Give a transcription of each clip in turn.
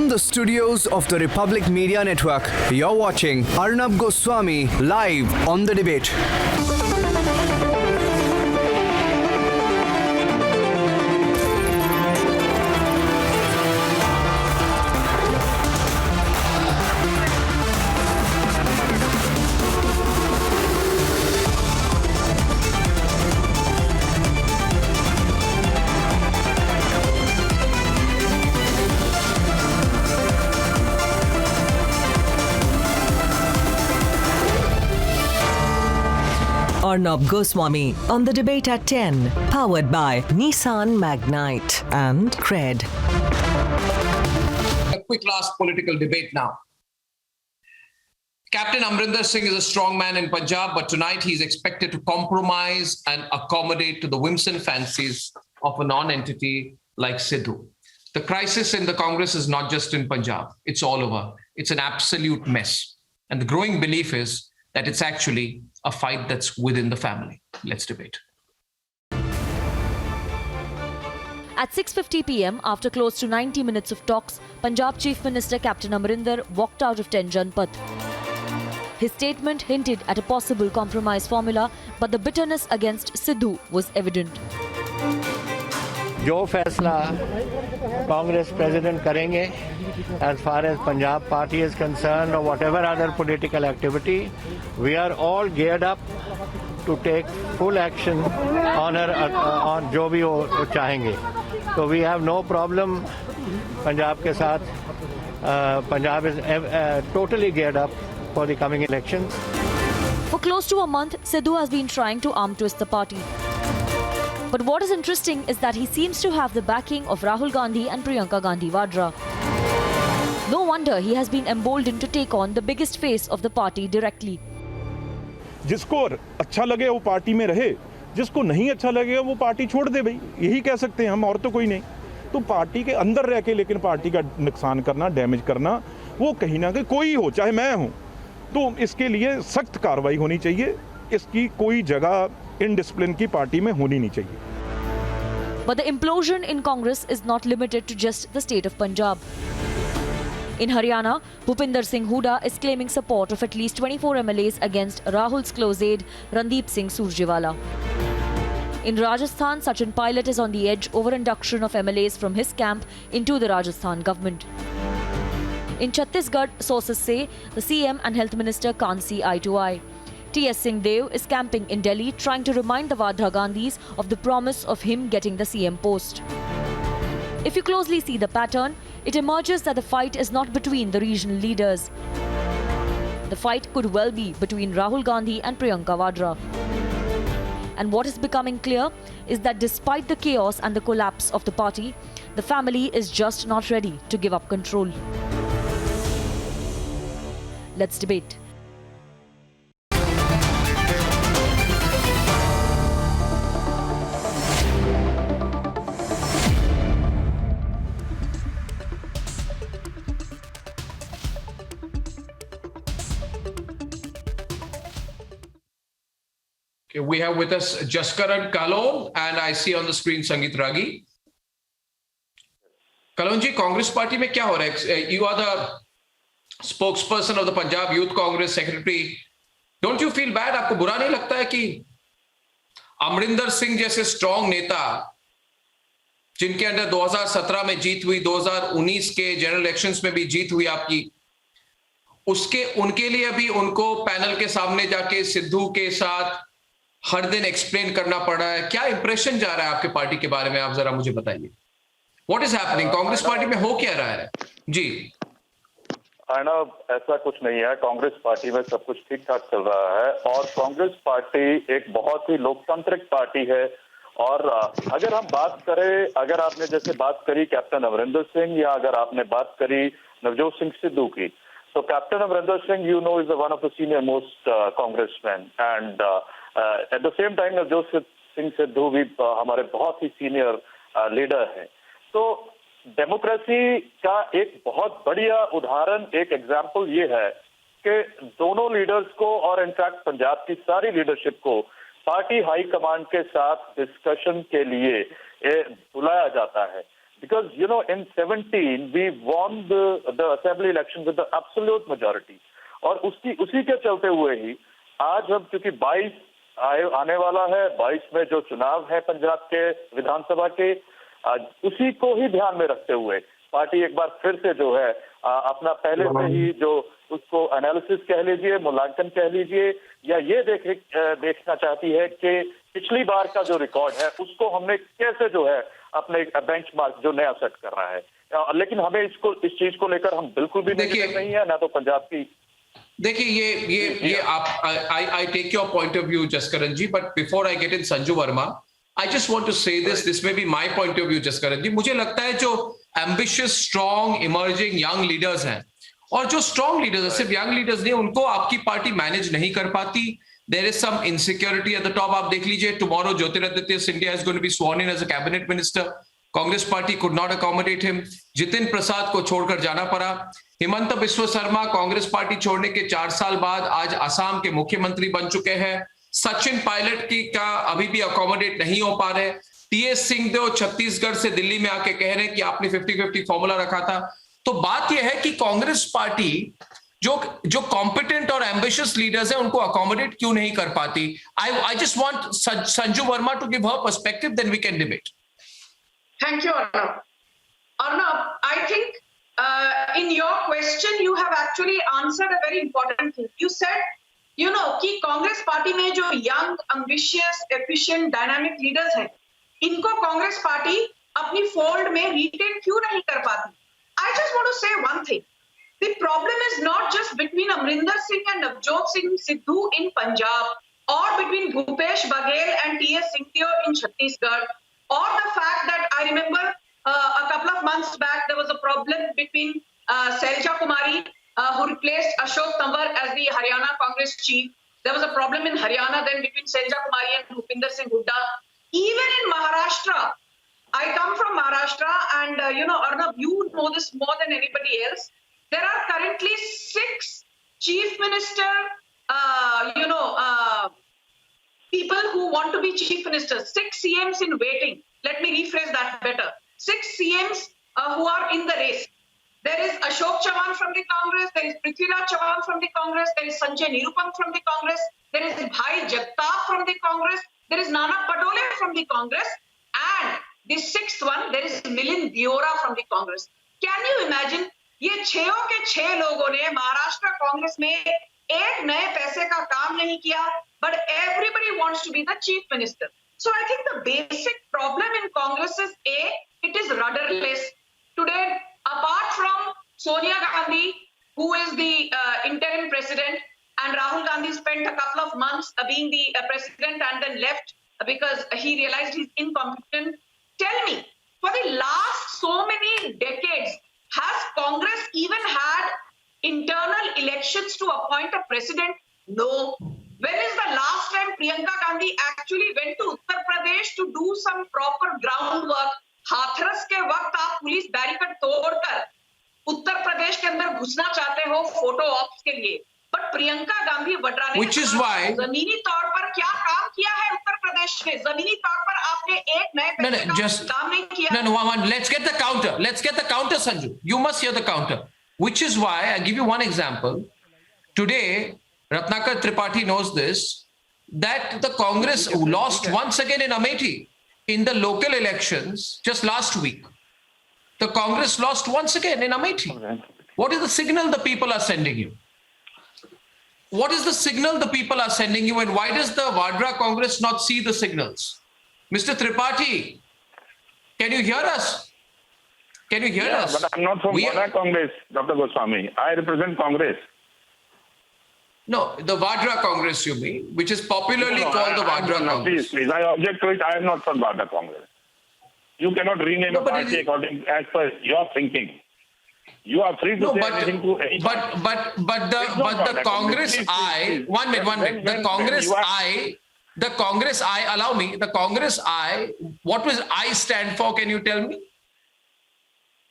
From the studios of the Republic Media Network, you're watching Arnab Goswami live on The Debate. Arnab Goswami on The Debate at 10, powered by Nissan Magnite and Cred. A quick last political debate now. Captain Amrinder Singh is a strong man in Punjab, but tonight he's expected to compromise and accommodate to the whims and fancies of a non-entity like Sidhu. The crisis in the Congress is not just in Punjab, it's all over. It's an absolute mess. And the growing belief is that it's actually a fight that's within the family. Let's debate. At 6:50 p.m., after close to 90 minutes of talks, Punjab Chief Minister Captain Amrinder walked out of 10 Janpath. His statement hinted at a possible compromise formula, but the bitterness against Sidhu was evident. जो फैसला Congress president करेंगे as far as Punjab party is concerned or whatever other political activity, we are all geared up to take full action on जो भी वो चाहेंगे. So we have no problem Punjab के साथ. Punjab is totally geared up for the coming elections. For close to a month, Sidhu has been trying to arm twist the party. But what is interesting is that he seems to have the backing of Rahul Gandhi and Priyanka Gandhi Vadra. No wonder he has been emboldened to take on the biggest face of the party directly. जिसको अच्छा लगे वो party में रहे, जिसको नहीं अच्छा लगेगा वो पार्टी छोड़ दे भाई, यही कह सकते हैं हम, और तो कोई नहीं. तो पार्टी के अंदर रह के लेकिन पार्टी का नुकसान करना, डैमेज करना, वो कहीं ना कहीं कोई हो, चाहे मैं हूं, तो इसके लिए सख्त कार्रवाई होनी चाहिए. इसकी कोई जगह इनडिसिप्लिन की पार्टी में होनी नहीं चाहिए. But the implosion in Congress is not limited to just the state of Punjab. In Haryana, Bhupinder Singh Hooda is claiming support of at least 24 MLAs against Rahul's close aide Randeep Singh Surjewala. In Rajasthan, Sachin Pilot is on the edge over induction of MLAs from his camp into the Rajasthan government. In Chhattisgarh, sources say the CM and Health Minister can't see eye to eye. T.S. Singh Dev is camping in Delhi, trying to remind the Vadra Gandhis of the promise of him getting the CM post. If you closely see the pattern, it emerges that the fight is not between the regional leaders. The fight could well be between Rahul Gandhi and Priyanka Vadra. And what is becoming clear is that despite the chaos and the collapse of the party, the family is just not ready to give up control. Let's debate. Okay, we have with us Jaskaran Kalon and I see on the screen Sangeet Ragi. Kalon ji, Congress party में क्या हो रहा है? You are the spokesperson of the Punjab Youth Congress Secretary. Don't you feel bad? आपको बुरा नहीं लगता है कि अमरिंदर सिंह जैसे स्ट्रॉन्ग नेता जिनके अंडर 2017 में जीत हुई, 2019 के जनरल इलेक्शंस में भी जीत हुई आपकी, उनके लिए अभी उनको पैनल के सामने जाके सिद्धू के साथ हर दिन एक्सप्लेन करना पड़ रहा है? क्या इंप्रेशन जा रहा है आपके पार्टी के बारे में, आप जरा मुझे बताइए. What is happening? Congress party में हो क्या रहा है जी? अर्णव, ऐसा कुछ नहीं है. कांग्रेस पार्टी में सब कुछ ठीक ठाक चल रहा है और कांग्रेस पार्टी एक बहुत ही लोकतांत्रिक पार्टी है. और अगर हम बात करें, अगर आपने जैसे बात करी कैप्टन अमरिंदर सिंह या अगर आपने बात करी नवजोत सिंह सिद्धू की, तो captain Amarinder Singh you know is one of the senior most congressman and at the same time Navjot Singh Sidhu भी हमारे बहुत ही सीनियर लीडर हैं. तो डेमोक्रेसी का एक बहुत बढ़िया उदाहरण, एक एग्जाम्पल ये है कि दोनों लीडर्स को और इनफैक्ट पंजाब की सारी लीडरशिप को पार्टी हाई कमांड के साथ डिस्कशन के लिए बुलाया जाता है. Because, in 17, we won the assembly elections with the absolute majority. और उसी के चलते हुए ही आज हम, क्योंकि 22 आने वाला है, 22 में जो चुनाव है पंजाब के विधानसभा के, उसी को ही ध्यान में रखते हुए पार्टी एक बार फिर से जो है अपना पहले से ही जो उसको एनालिसिस कह लीजिए, मूल्यांकन कह लीजिए, या ये देखना चाहती है कि पिछली बार का जो रिकॉर्ड है उसको हमने कैसे जो है अपने बेंचमार्क जो नया सेट कर रहा है। लेकिन हमें इस चीज को लेकर हम बिल्कुल भी नहीं है, ना तो पंजाब की। देखिए ये आप I take your point of view Jaskaran ji, but before I get in Sanju Verma, I just want to say this may be my point of view Jaskaran ji. मुझे लगता है जो ambitious, strong, emerging young leaders हैं, और जो स्ट्रॉन्ग लीडर्स हैं, सिर्फ यंग लीडर्स नहीं, उनको आपकी पार्टी मैनेज नहीं कर पाती। There is some insecurity at the top. आप देख लीजिए, tomorrow Jyotiraditya Scindia is going to be sworn in as a cabinet minister. Congress party could not accommodate him. Jitin Prasada को छोड़कर जाना पड़ा। हिमंत बिस्व शर्मा कांग्रेस पार्टी छोड़ने के 4 साल बाद आज असम के मुख्यमंत्री बन चुके हैं। सचिन पायलट का अभी भी अकोमोडेट नहीं हो पा रहे। टीएस सिंहदेव छत्तीसगढ़ से दिल्ली में आके कह रहे हैं कि आपने 50-50 फॉर्मूला रखा था। तो बात यह है कि कांग्रेस पार्टी जो कॉम्पिटेंट और एम्बिशियस लीडर्स हैं उनको अकोमोडेट क्यों नहीं कर पाती। I just want Sanju Verma to give her perspective, then we can debate. Thank you, Arnab. Arnab, I think in your question you have actually answered a very important thing. You said, कि Congress party में जो young, ambitious, efficient, dynamic leaders हैं, इनको Congress party अपनी fold में retain क्यों नहीं कर पाती। I just want to say one thing. The problem is not just between Amrinder Singh and Navjot Singh Sidhu in Punjab, or between Bhupesh Baghel and T.S. Singhdev in Chhattisgarh, or the fact that I remember a couple of months back there was a problem between Selja Kumari, who replaced Ashok Tanwar as the Haryana Congress chief. There was a problem in Haryana then between Selja Kumari and Bhupinder Singh Hooda. Even in Maharashtra, I come from Maharashtra, and Arnab, you know this more than anybody else. There are currently 6 chief minister, people who want to be chief ministers, 6 CMs in waiting. Let me rephrase that better. 6 CMs who are in the race. There is Ashok Chavan from the Congress, there is Prithviraj Chavan from the Congress, there is Sanjay Nirupam from the Congress, there is Bhai Jagtap from the Congress, there is Nana Patole from the Congress, and the 6th one, there is Milind Diora from the Congress. Can you imagine? ये 6 के 6 लोगों ने महाराष्ट्र कांग्रेस में एक नए पैसे का काम नहीं किया, but everybody wants to be the chief minister. So I think the basic problem in Congress is it is rudderless. Today, apart from Sonia Gandhi, who is the interim president, and Rahul Gandhi spent a couple of months being the president and then left because he realized he's incompetent. Tell me, for the last so many decades, has Congress even had internal elections to appoint a president? No. When is the last time Priyanka Gandhi actually went to Uttar Pradesh to do some proper groundwork? Hathras के वक्त आप police barricade तोड़कर उत्तर प्रदेश के अंदर घुसना चाहते हो photo ops के लिए, बट प्रियंका गांधी वड्रा ने जमीनी तौर पर क्या काम किया है उत्तर प्रदेश में? जमीनी तौर पर आपने एक नए काम नहीं किया। No, let's get the counter, Sanju. You must hear the counter. Which is why I give you one example. Today, Ratnakar Tripathi knows this, that the Congress lost once again in Amethi in the local elections just last week. The Congress lost once again in Amethi. What is the signal the people are sending you? What is the signal the people are sending you, and why does the Vadra Congress not see the signals? Mr. Tripathi, can you hear us? Can you hear us? But I'm not from Vadra Congress, Dr. Goswami. I represent Congress. No, the Vadra Congress you mean, which is popularly called the Vadra Congress. Please, I object to it. I am not from Vadra Congress. You cannot rename a party according as per your thinking. You are free to say anything to any party. But the Congress I, one minute. The Congress I, allow me, the Congress I, what was I stand for, can you tell me?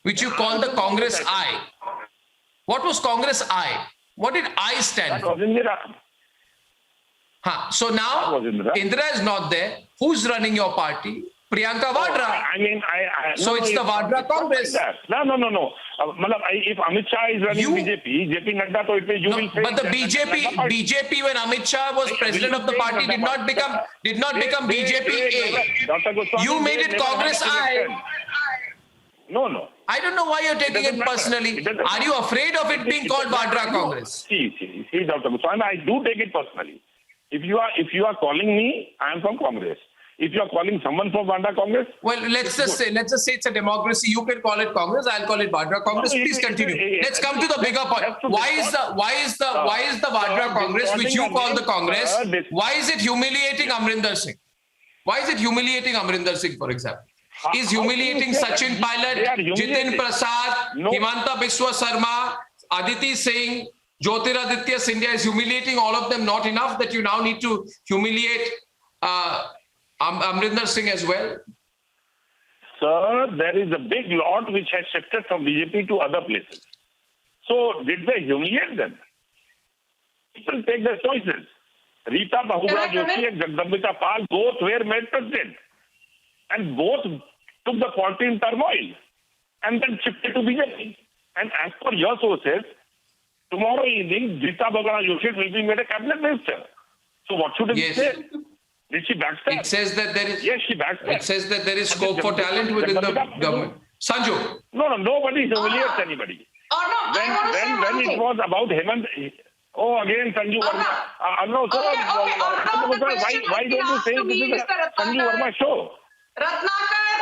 Which you call the Congress I. What was Congress I? What did I stand for? So now Indira is not there. Who's running your party? Priyanka Vadra. I mean, So it's the Vadra Congress. No. If Amit Shah is running JP Nadda, so you will say. But the BJP, when Amit Shah was president of the party, did not become BJP A. You made it Congress I. No. I don't know why you're taking it personally. Are you afraid of it being called Vadra Congress? See, Dr. Goswami, I do take it personally. If you are calling me, I am from Congress. If you are calling someone from Vadra Congress, Well, let's just say it's a democracy. You can call it Congress. I'll call it Vadra Congress. Please continue. Let's come to the bigger point. Why is the Vadra Congress, which you call the Congress, why is it humiliating Amrinder Singh? Why is it humiliating Amrinder Singh, for example? Is humiliating Sachin Pilot, Jitin Prasad, Himanta Biswa Sarma, Aditi Singh, Jyotiraditya Scindia, is humiliating all of them not enough that you now need to humiliate Amrinder Singh as well? Sir, there is a big lot which has shifted from BJP to other places. So, did they humiliate them? People take their choices. Rita Bahuguna Joshi and Jagdambika Pal both were made president. And both took the party in turmoil and then shifted to BJP. And as per your sources, tomorrow evening, Rita Bahuguna Joshi will be made a cabinet minister. So, what should we say? Did she backstab? It says that there is. Yes, she backstabbed. It says that there is scope for talent within the government. Sanju. No, nobody humiliates anybody. When it was about Hemant, again Sanju Verma. No, sir. Why don't you say this is a Sanju Verma show? Ratnakar,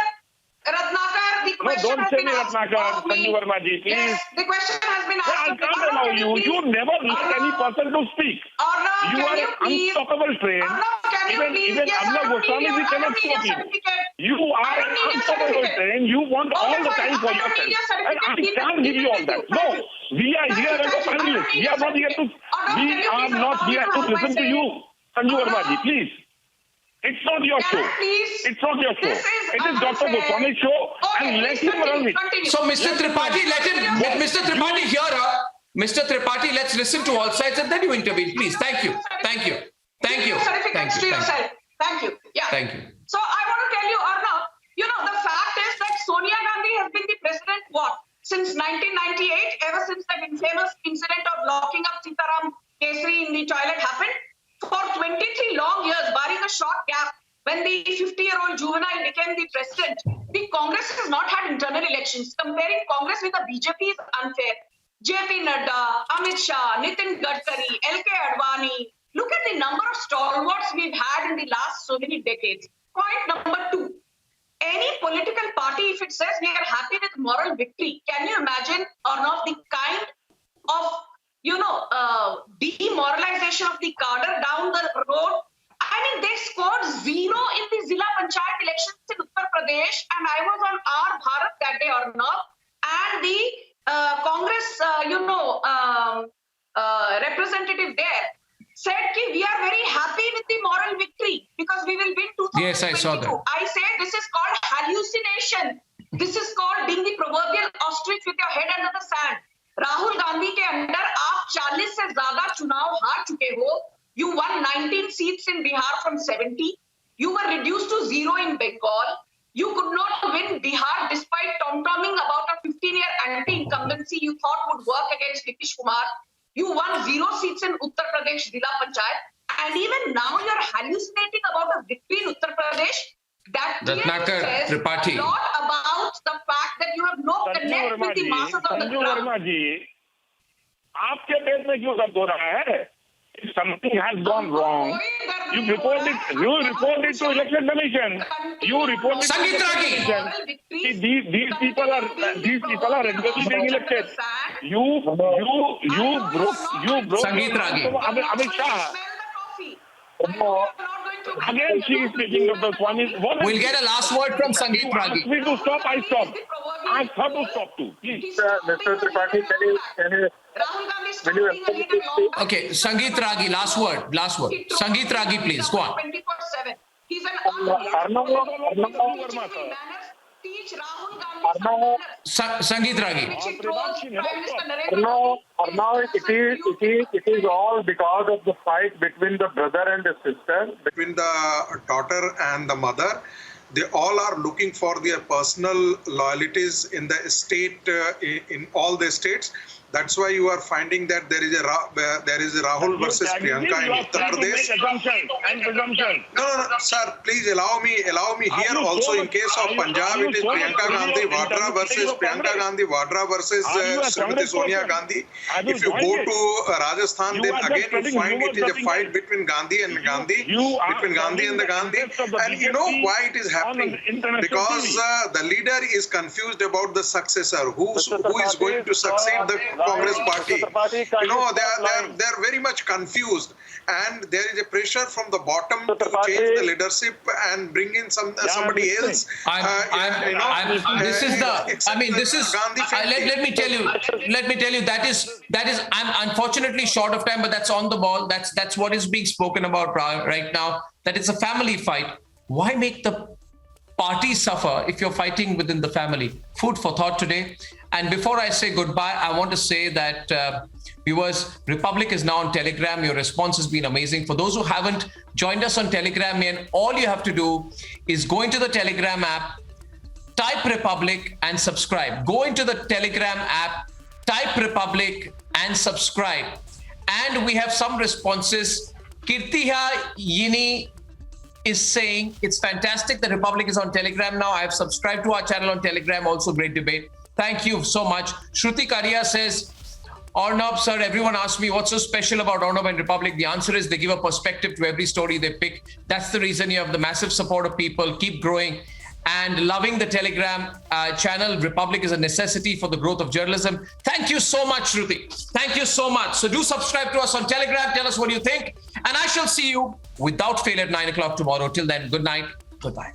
the question don't has say been me asked Ratnakar, of me. Sanju Verma ji, please. Yes, the question has been asked. I can't allow you. You never let any person to speak. You are unstoppable train. Even Arnab Goswami ji cannot stop you. You are unstoppable train. You want all the time for yourself. And I can't give you all that. No. We are here as a panelist. We are not here to listen to you. Sanju Verma ji, please. It's not your show. It's not your show. It is Dr. Goswami's show, and let him run it. So, Mr. Tripathi, Mr. Tripathi, Mr. Tripathi, let's listen to all sides and then you intervene, please. Thank you. Thank you. Yeah. Thank you. So I want to tell you, Arnab, the fact is that Sonia Gandhi has been the president, since 1998, ever since that infamous incident of locking up Sitaram Kesri in the toilet happened. For 23 long years, barring a short gap, when the 50-year-old juvenile became the president, the Congress has not had internal elections. Comparing Congress with the BJP is unfair. JP Nadda, Amit Shah, Nitin Gadkari, LK Advani. Look at the number of stalwarts we've had in the last so many decades. Point number 2. Any political party, if it says we are happy with moral victory, can you imagine, Arnab, the kind of demoralization of the cadre down the road? I mean, they scored 0 in the Zilla Panchayat elections in Uttar Pradesh, and I was on our Bharat that day, Arnab, and the Congress, representative there said that we are very happy with the moral victory because we will win 2022. Yes, I saw that. I say this is called hallucination. This is called being the proverbial ostrich with your head under the sand. Rahul Gandhi के under आप 40 से ज्यादा चुनाव हार चुके हो. You won 19 seats in Bihar from 70. You were reduced to 0 in Bengal. You could not win Bihar despite tom-tomming about a 15-year anti-incumbency you thought would work against Nitish Kumar. You won 0 seats in Uttar Pradesh Zilla Panchayat. And even now you're hallucinating about a victory in Uttar Pradesh. That Ratnakar Tripathi. Not about the fact that you have no connect with the masses of the Sanju ground. Verma ji, आपके पेट में क्यों दर्द हो रहा है? If something has gone wrong, you report it to election commission. You report it to election commission. These people are regularly being elected. You broke Sangeet Ragi. Amit Shah. Again, she is speaking, Dr. Swami. We'll get a last word from Sangeet Ragi. Ask me to stop, I stop. Ask her to stop too, please. Mr. Tripathi, can you Okay, Sangeet Ragi, last word. Sangeet Ragi, please, go on. 24/7. He's an teach Rahul Gandhi. Sangeet Ragi. Now it is all because of the fight between the brother and the sister, between the daughter and the mother. they all are looking for their personal loyalties in the state, in all the states. That's why you are finding that there is a Rahul versus Priyanka in Uttar Pradesh. No, sir, please allow me here also. In case of Punjab, it is Priyanka Gandhi Vadra versus Priyanka Gandhi Vadra versus Srimati Sonia Gandhi. If you go to Rajasthan, then again you find it is a fight between Gandhi and Gandhi, between Gandhi and the Gandhi. And you know why it is happening? Because the leader is confused about the successor, who is going to succeed the Congress party. You know, they are very much confused, and there is a pressure from the bottom to change the leadership and bring in somebody else. Let me tell you, that is, I'm unfortunately short of time, but that's on the ball. That's what is being spoken about right now, that it's a family fight. Why make the party suffer if you're fighting within the family? Food for thought today. And before I say goodbye, I want to say that viewers, Republic is now on Telegram. Your response has been amazing. For those who haven't joined us on Telegram yet, all you have to do is go into the Telegram app, type Republic and subscribe. Go into the Telegram app, type Republic and subscribe. And we have some responses. Kirtiha Yini is saying it's fantastic that Republic is on Telegram now. I have subscribed to our channel on Telegram. Also great debate. Thank you so much. Shruti Karia says, Arnab sir, everyone asks me what's so special about Arnab and Republic. The answer is they give a perspective to every story they pick. That's the reason you have the massive support of people. Keep growing and loving the Telegram channel. Republic is a necessity for the growth of journalism. Thank you so much, Shruti. Thank you so much. So do subscribe to us on Telegram. Tell us what you think. And I shall see you without fail at 9 o'clock tomorrow. Till then, good night. Goodbye.